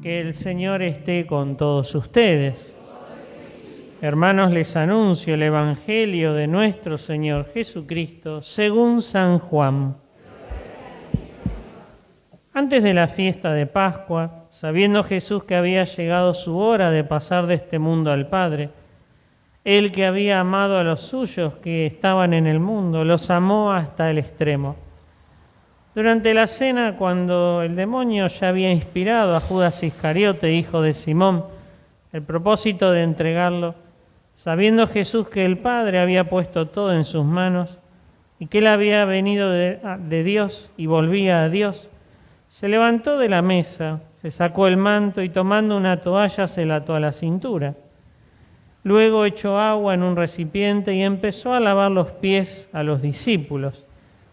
Que el Señor esté con todos ustedes. Hermanos, les anuncio el Evangelio de nuestro Señor Jesucristo según San Juan. Antes de la fiesta de Pascua, sabiendo Jesús que había llegado su hora de pasar de este mundo al Padre, Él que había amado a los suyos que estaban en el mundo, los amó hasta el extremo. Durante la cena, cuando el demonio ya había inspirado a Judas Iscariote, hijo de Simón, el propósito de entregarlo, sabiendo Jesús que el Padre había puesto todo en sus manos y que Él había venido de Dios y volvía a Dios, se levantó de la mesa, se sacó el manto y tomando una toalla se la ató a la cintura. Luego echó agua en un recipiente y empezó a lavar los pies a los discípulos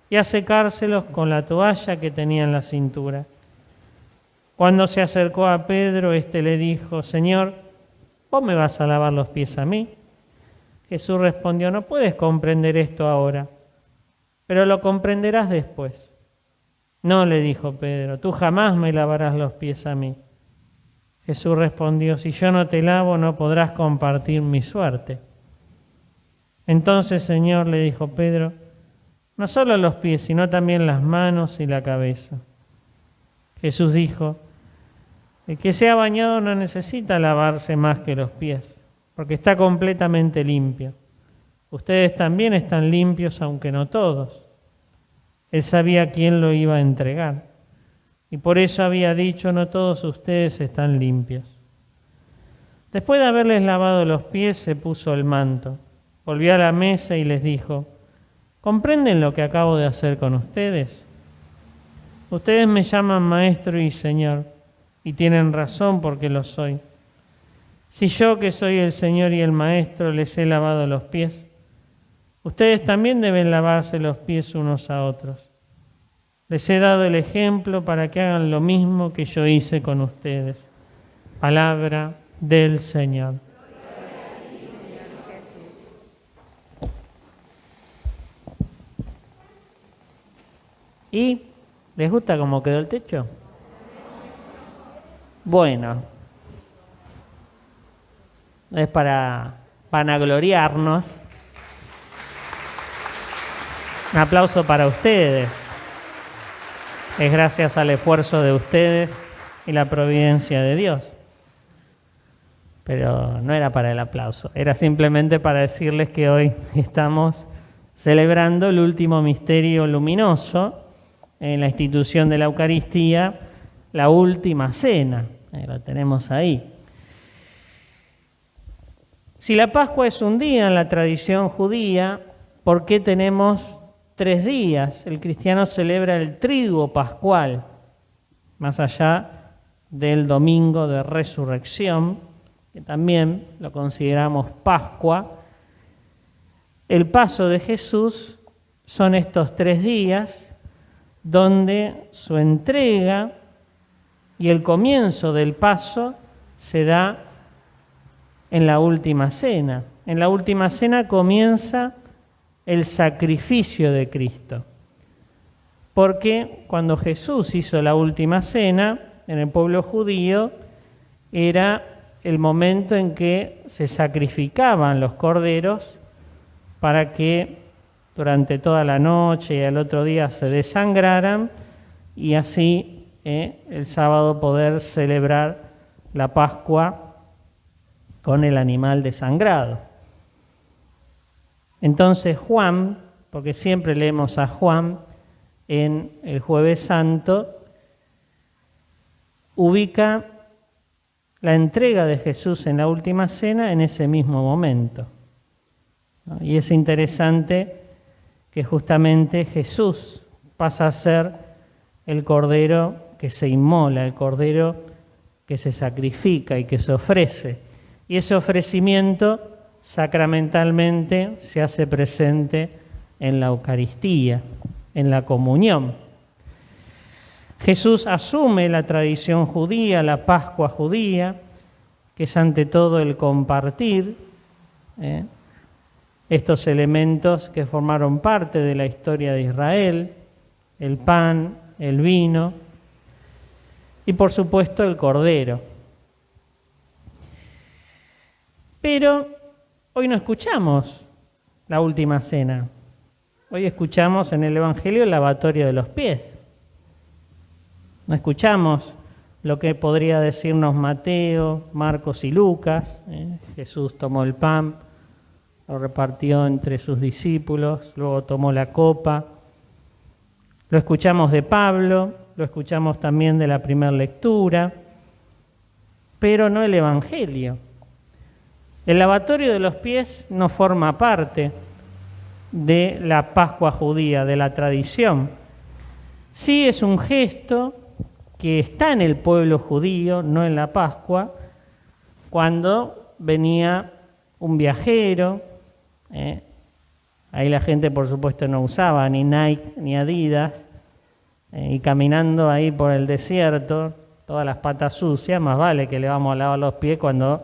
y a secárselos con la toalla que tenía en la cintura. Cuando se acercó a Pedro, éste le dijo: Señor, ¿vos me vas a lavar los pies a mí? Jesús respondió: no puedes comprender esto ahora, pero lo comprenderás después. No, le dijo Pedro, tú jamás me lavarás los pies a mí. Jesús respondió: si yo no te lavo, no podrás compartir mi suerte. Entonces, Señor, le dijo Pedro, no solo los pies, sino también las manos y la cabeza. Jesús dijo: el que se ha bañado no necesita lavarse más que los pies, porque está completamente limpio. Ustedes también están limpios, aunque no todos. Él sabía quién lo iba a entregar, y por eso había dicho: no todos ustedes están limpios. Después de haberles lavado los pies, se puso el manto, volvió a la mesa y les dijo: ¿comprenden lo que acabo de hacer con ustedes? Ustedes me llaman Maestro y Señor, y tienen razón porque lo soy. Si yo, que soy el Señor y el Maestro, les he lavado los pies, ustedes también deben lavarse los pies unos a otros. Les he dado el ejemplo para que hagan lo mismo que yo hice con ustedes. Palabra del Señor. ¿Y les gusta cómo quedó el techo? Bueno, es para vanagloriarnos. Un aplauso para ustedes. Es gracias al esfuerzo de ustedes y la providencia de Dios. Pero no era para el aplauso, era simplemente para decirles que hoy estamos celebrando el último misterio luminoso en la institución de la Eucaristía, la última cena. Lo tenemos ahí. Si la Pascua es un día en la tradición judía, ¿por qué tenemos 3 días? El cristiano celebra el Triduo Pascual, más allá del domingo de Resurrección, que también lo consideramos Pascua. El paso de Jesús son estos 3 días donde su entrega y el comienzo del paso se da en la última cena. En la última cena comienza el sacrificio de Cristo. Porque cuando Jesús hizo la última cena en el pueblo judío, era el momento en que se sacrificaban los corderos para que durante toda la noche y al otro día se desangraran y así el sábado poder celebrar la Pascua con el animal desangrado. Entonces Juan, porque siempre leemos a Juan en el Jueves Santo, ubica la entrega de Jesús en la última cena en ese mismo momento. Y es interesante que justamente Jesús pasa a ser el Cordero que se inmola, el Cordero que se sacrifica y que se ofrece. Y ese ofrecimiento sacramentalmente se hace presente en la Eucaristía, en la comunión. Jesús asume la tradición judía, la Pascua judía, que es ante todo el compartir, estos elementos que formaron parte de la historia de Israel, el pan, el vino. y por supuesto el Cordero. Pero hoy no escuchamos la última cena. Hoy escuchamos en el Evangelio el lavatorio de los pies. No escuchamos lo que podría decirnos Mateo, Marcos y Lucas. Jesús tomó el pan, lo repartió entre sus discípulos, luego tomó la copa. Lo escuchamos de Pablo, lo escuchamos también de la primera lectura, pero no el Evangelio. El lavatorio de los pies no forma parte de la Pascua judía, de la tradición. Sí es un gesto que está en el pueblo judío, no en la Pascua, cuando venía un viajero. Ahí la gente, por supuesto, no usaba ni Nike ni Adidas, y caminando ahí por el desierto, todas las patas sucias, más vale que le vamos a lavar los pies cuando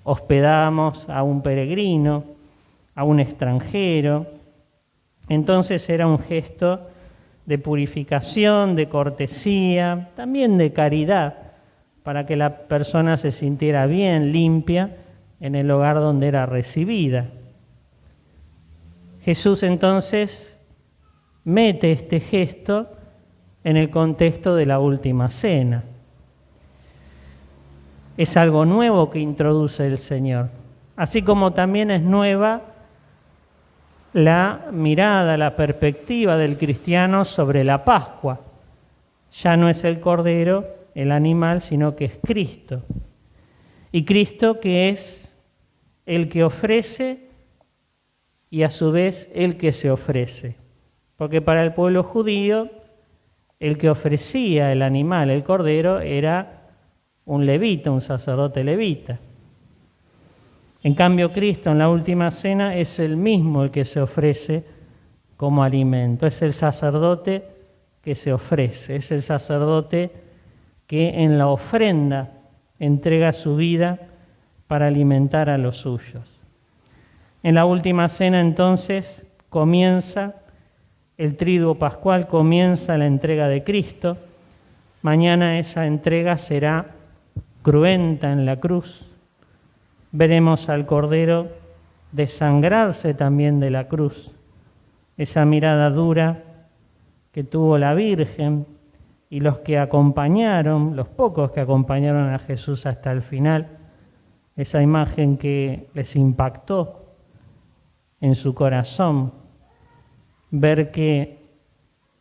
hospedamos a un peregrino, a un extranjero. Entonces era un gesto de purificación, de cortesía, también de caridad, para que la persona se sintiera bien, limpia, en el lugar donde era recibida. Jesús entonces mete este gesto en el contexto de la última cena. Es algo nuevo que introduce el Señor, así como también es nueva la mirada, la perspectiva del cristiano sobre la Pascua. Ya no es el Cordero, el animal, sino que es Cristo. Y Cristo que es el que ofrece y a su vez el que se ofrece. Porque para el pueblo judío, el que ofrecía el animal, el Cordero, era un levita, un sacerdote levita. En cambio, Cristo en la última cena es el mismo el que se ofrece como alimento. Es el sacerdote que se ofrece, es el sacerdote que en la ofrenda entrega su vida para alimentar a los suyos. En la última cena entonces comienza el triduo pascual, comienza la entrega de Cristo. Mañana esa entrega será cruenta en la cruz. Veremos al Cordero desangrarse también de la cruz. Esa mirada dura que tuvo la Virgen y los que acompañaron, los pocos que acompañaron a Jesús hasta el final, esa imagen que les impactó en su corazón, ver que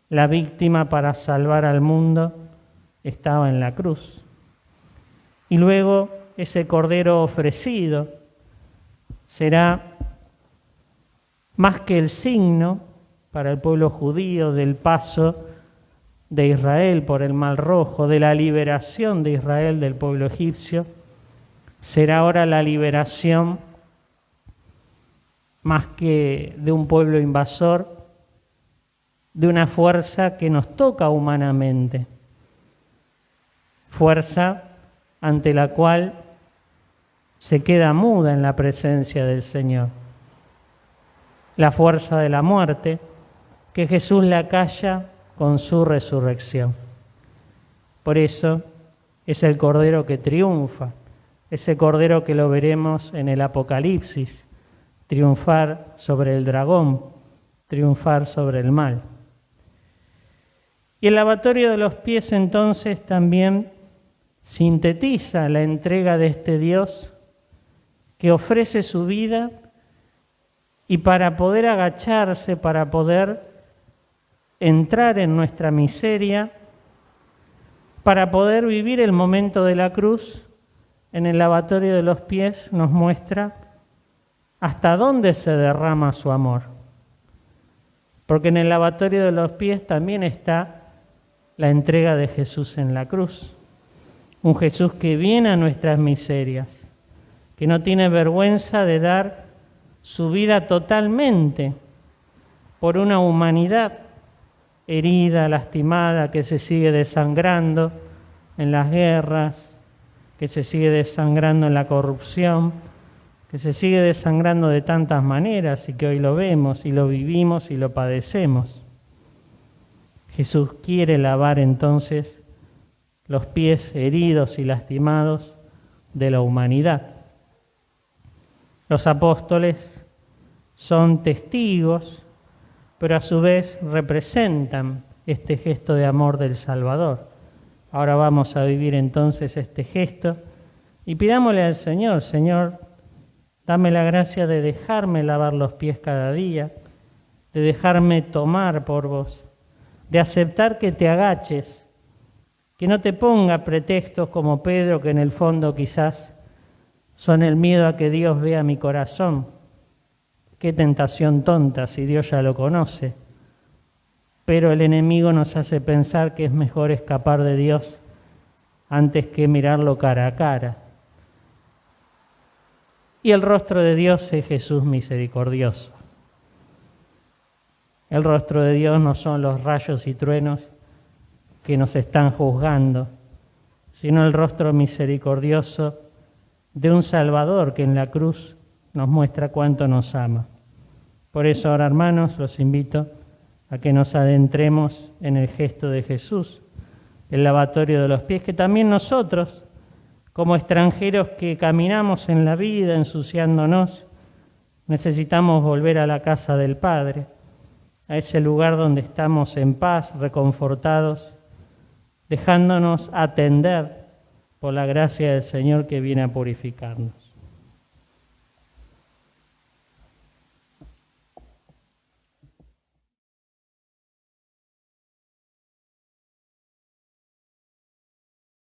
la víctima para salvar al mundo estaba en la cruz. Y luego ese Cordero ofrecido será más que el signo para el pueblo judío del paso de Israel por el Mar Rojo, de la liberación de Israel del pueblo egipcio, será ahora la liberación más que de un pueblo invasor, de una fuerza que nos toca humanamente, fuerza ante la cual se queda muda en la presencia del Señor. La fuerza de la muerte, que Jesús la calla con su resurrección. Por eso es el Cordero que triunfa, ese Cordero que lo veremos en el Apocalipsis, triunfar sobre el dragón, triunfar sobre el mal. Y el lavatorio de los pies entonces también sintetiza la entrega de este Dios que ofrece su vida y para poder agacharse, para poder entrar en nuestra miseria, para poder vivir el momento de la cruz, en el lavatorio de los pies nos muestra hasta dónde se derrama su amor. Porque en el lavatorio de los pies también está la entrega de Jesús en la cruz. Un Jesús que viene a nuestras miserias, que no tiene vergüenza de dar su vida totalmente por una humanidad herida, lastimada, que se sigue desangrando en las guerras, que se sigue desangrando en la corrupción, que se sigue desangrando de tantas maneras y que hoy lo vemos y lo vivimos y lo padecemos. Jesús quiere lavar entonces los pies heridos y lastimados de la humanidad. Los apóstoles son testigos, pero a su vez representan este gesto de amor del Salvador. Ahora vamos a vivir entonces este gesto y pidámosle al Señor: Señor, dame la gracia de dejarme lavar los pies cada día, de dejarme tomar por vos, de aceptar que te agaches, que no te ponga pretextos como Pedro, que en el fondo quizás son el miedo a que Dios vea mi corazón. Qué tentación tonta si Dios ya lo conoce. Pero el enemigo nos hace pensar que es mejor escapar de Dios antes que mirarlo cara a cara. Y el rostro de Dios es Jesús misericordioso. El rostro de Dios no son los rayos y truenos que nos están juzgando, sino el rostro misericordioso de un Salvador que en la cruz nos muestra cuánto nos ama. Por eso ahora, hermanos, los invito a que nos adentremos en el gesto de Jesús, el lavatorio de los pies, que también nosotros, como extranjeros que caminamos en la vida ensuciándonos, necesitamos volver a la casa del Padre, a ese lugar donde estamos en paz, reconfortados, dejándonos atender por la gracia del Señor que viene a purificarnos.